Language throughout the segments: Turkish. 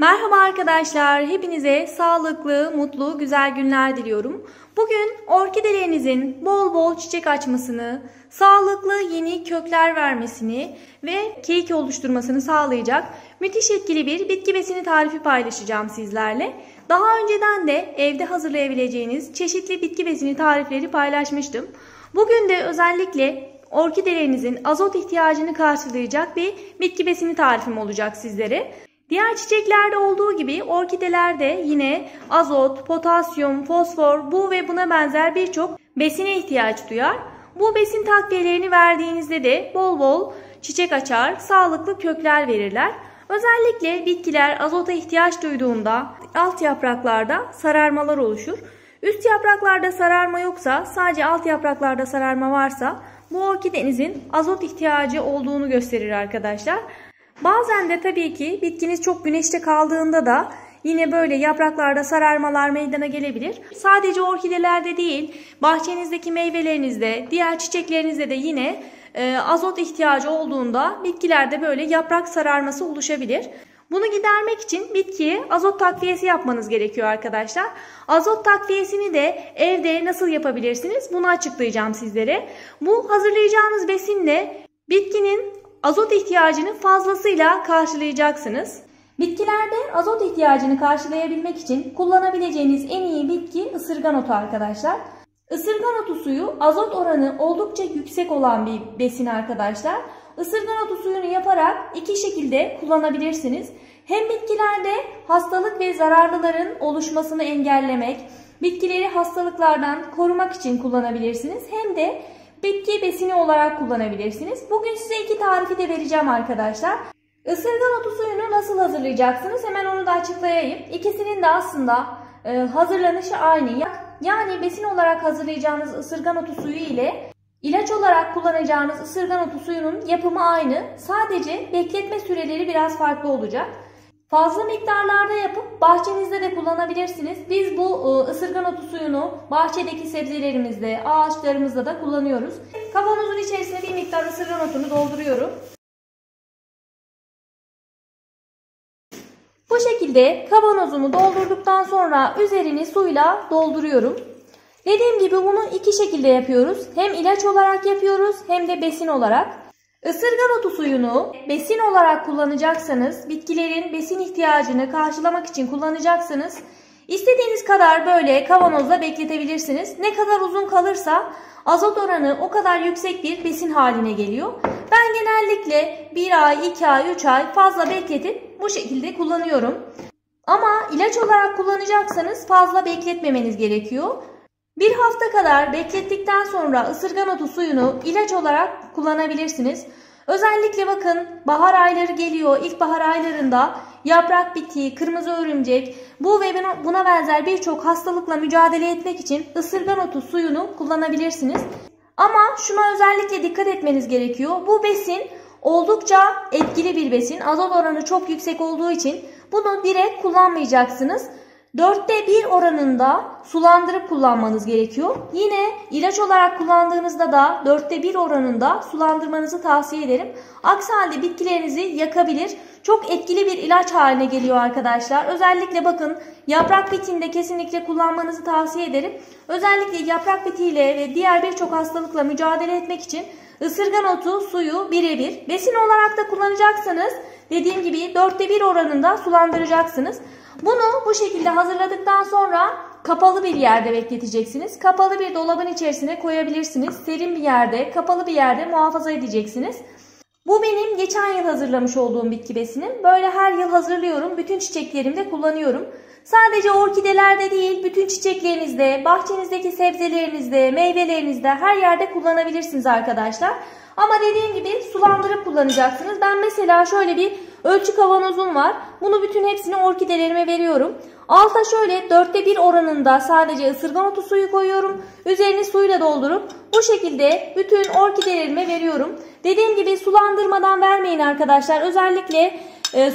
Merhaba arkadaşlar, hepinize sağlıklı, mutlu, güzel günler diliyorum. Bugün orkidelerinizin bol bol çiçek açmasını, sağlıklı yeni kökler vermesini ve keyik oluşturmasını sağlayacak müthiş etkili bir bitki besini tarifi paylaşacağım sizlerle. Daha önceden de evde hazırlayabileceğiniz çeşitli bitki besini tarifleri paylaşmıştım. Bugün de özellikle orkidelerinizin azot ihtiyacını karşılayacak bir bitki besini tarifim olacak sizlere. Diğer çiçeklerde olduğu gibi orkidelerde yine azot, potasyum, fosfor, bu ve buna benzer birçok besine ihtiyaç duyar. Bu besin takviyelerini verdiğinizde de bol bol çiçek açar, sağlıklı kökler verirler. Özellikle bitkiler azota ihtiyaç duyduğunda alt yapraklarda sararmalar oluşur. Üst yapraklarda sararma yoksa, sadece alt yapraklarda sararma varsa bu orkidenizin azot ihtiyacı olduğunu gösterir arkadaşlar. Bazen de tabii ki bitkiniz çok güneşte kaldığında da yine böyle yapraklarda sararmalar meydana gelebilir. Sadece orkidelerde değil, bahçenizdeki meyvelerinizde, diğer çiçeklerinizde de yine azot ihtiyacı olduğunda bitkilerde böyle yaprak sararması oluşabilir. Bunu gidermek için bitkiye azot takviyesi yapmanız gerekiyor arkadaşlar. Azot takviyesini de evde nasıl yapabilirsiniz? Bunu açıklayacağım sizlere. Bu hazırlayacağınız besinle bitkinin azot ihtiyacını fazlasıyla karşılayacaksınız. Bitkilerde azot ihtiyacını karşılayabilmek için kullanabileceğiniz en iyi bitki ısırgan otu arkadaşlar. Isırgan otu suyu azot oranı oldukça yüksek olan bir besin arkadaşlar. Isırgan otu suyunu yaparak iki şekilde kullanabilirsiniz. Hem bitkilerde hastalık ve zararlıların oluşmasını engellemek, bitkileri hastalıklardan korumak için kullanabilirsiniz. Hem de bitki besini olarak kullanabilirsiniz. Bugün size iki tarifi de vereceğim arkadaşlar. Isırgan otu suyunu nasıl hazırlayacaksınız? Hemen onu da açıklayayım. İkisinin de aslında hazırlanışı aynı. Yani besin olarak hazırlayacağınız ısırgan otu suyu ile ilaç olarak kullanacağınız ısırgan otu suyunun yapımı aynı. Sadece bekletme süreleri biraz farklı olacak. Fazla miktarlarda yapıp bahçenizde de kullanabilirsiniz. Biz bu ısırgan otu suyunu bahçedeki sebzelerimizde, ağaçlarımızda da kullanıyoruz. Kavanozun içerisine bir miktar ısırgan otunu dolduruyorum. Bu şekilde kavanozumu doldurduktan sonra üzerini suyla dolduruyorum. Dediğim gibi bunu iki şekilde yapıyoruz. Hem ilaç olarak yapıyoruz hem de besin olarak. Isırgan otu suyunu besin olarak kullanacaksanız, bitkilerin besin ihtiyacını karşılamak için kullanacaksanız istediğiniz kadar böyle kavanozda bekletebilirsiniz. Ne kadar uzun kalırsa azot oranı o kadar yüksek bir besin haline geliyor. Ben genellikle 1 ay, 2 ay, 3 ay fazla bekletip bu şekilde kullanıyorum. Ama ilaç olarak kullanacaksanız fazla bekletmemeniz gerekiyor. Bir hafta kadar beklettikten sonra ısırgan otu suyunu ilaç olarak kullanabilirsiniz. Özellikle bakın bahar ayları geliyor. İlkbahar aylarında yaprak bitiği, kırmızı örümcek, bu ve buna benzer birçok hastalıkla mücadele etmek için ısırgan otu suyunu kullanabilirsiniz. Ama şuna özellikle dikkat etmeniz gerekiyor. Bu besin oldukça etkili bir besin. Azot oranı çok yüksek olduğu için bunu direkt kullanmayacaksınız. 1/4 oranında sulandırıp kullanmanız gerekiyor. Yine ilaç olarak kullandığınızda da 1/4 oranında sulandırmanızı tavsiye ederim. Aksi halde bitkilerinizi yakabilir. Çok etkili bir ilaç haline geliyor arkadaşlar. Özellikle bakın yaprak bitiğinde kesinlikle kullanmanızı tavsiye ederim. Özellikle yaprak bitiğiyle ve diğer birçok hastalıkla mücadele etmek için ısırgan otu suyu birebir. Besin olarak da kullanacaksanız dediğim gibi 1/4 oranında sulandıracaksınız. Bunu bu şekilde hazırladıktan sonra kapalı bir yerde bekleteceksiniz. Kapalı bir dolabın içerisine koyabilirsiniz. Serin bir yerde, kapalı bir yerde muhafaza edeceksiniz. Bu benim geçen yıl hazırlamış olduğum bitki besinim. Böyle her yıl hazırlıyorum. Bütün çiçeklerimde kullanıyorum. Sadece orkidelerde değil, bütün çiçeklerinizde, bahçenizdeki sebzelerinizde, meyvelerinizde her yerde kullanabilirsiniz arkadaşlar. Ama dediğim gibi sulandırıp kullanacaksınız. Ben mesela şöyle bir ölçü kavanozum var. Bunu bütün hepsini orkidelerime veriyorum. Alta şöyle 1/4 oranında sadece ısırgan otu suyu koyuyorum. Üzerini suyla doldurup bu şekilde bütün orkidelerime veriyorum. Dediğim gibi sulandırmadan vermeyin arkadaşlar. Özellikle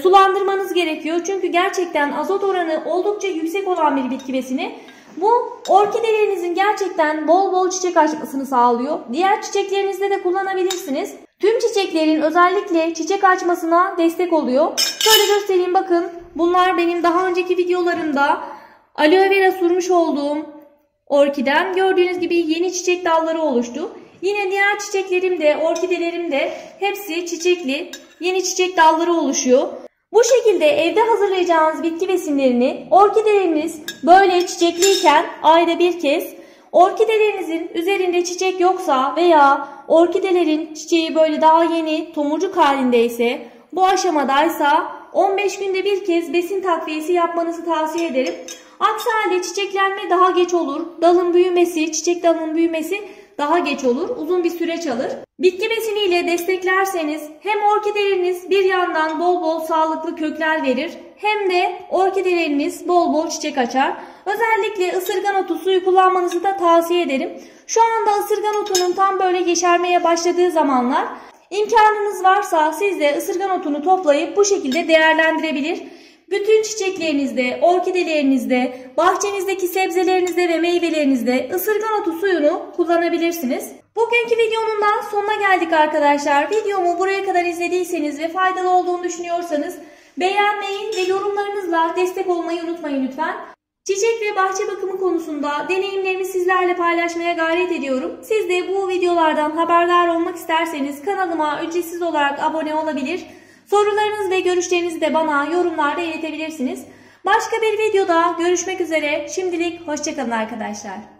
sulandırmanız gerekiyor. Çünkü gerçekten azot oranı oldukça yüksek olan bir bitki besini. Bu orkidelerinizin gerçekten bol bol çiçek açmasını sağlıyor. Diğer çiçeklerinizde de kullanabilirsiniz. Tüm çiçeklerin özellikle çiçek açmasına destek oluyor. Şöyle göstereyim, bakın. Bunlar benim daha önceki videolarımda aloe vera sürmüş olduğum orkidem. Gördüğünüz gibi yeni çiçek dalları oluştu. Yine diğer çiçeklerim de, orkidelerim de hepsi çiçekli, yeni çiçek dalları oluşuyor. Bu şekilde evde hazırlayacağınız bitki besinlerini orkideleriniz böyle çiçekliyken ayda bir kez, orkidelerinizin üzerinde çiçek yoksa veya orkidelerin çiçeği böyle daha yeni tomurcuk halindeyse, bu aşamadaysa 15 günde bir kez besin takviyesi yapmanızı tavsiye ederim. Aksi halde çiçeklenme daha geç olur. Dalın büyümesi, çiçek dalının büyümesi daha geç olur. Uzun bir süreç alır. Bitki besiniyle desteklerseniz hem orkideleriniz bir yandan bol bol sağlıklı kökler verir, hem de orkideleriniz bol bol çiçek açar. Özellikle ısırgan otu suyu kullanmanızı da tavsiye ederim. Şu anda ısırgan otunun tam böyle yeşermeye başladığı zamanlar. İmkanınız varsa siz de ısırgan otunu toplayıp bu şekilde değerlendirebilir. Bütün çiçeklerinizde, orkidelerinizde, bahçenizdeki sebzelerinizde ve meyvelerinizde ısırgan otu suyunu kullanabilirsiniz. Bugünkü videonun da sonuna geldik arkadaşlar. Videomu buraya kadar izlediyseniz ve faydalı olduğunu düşünüyorsanız beğenmeyi ve yorumlarınızla destek olmayı unutmayın lütfen. Çiçek ve bahçe bakımı konusunda deneyimlerimi sizlerle paylaşmaya gayret ediyorum. Siz de bu videolardan haberdar olmak isterseniz kanalıma ücretsiz olarak abone olabilir. Sorularınız ve görüşlerinizi de bana yorumlarda iletebilirsiniz. Başka bir videoda görüşmek üzere. Şimdilik hoşça kalın arkadaşlar.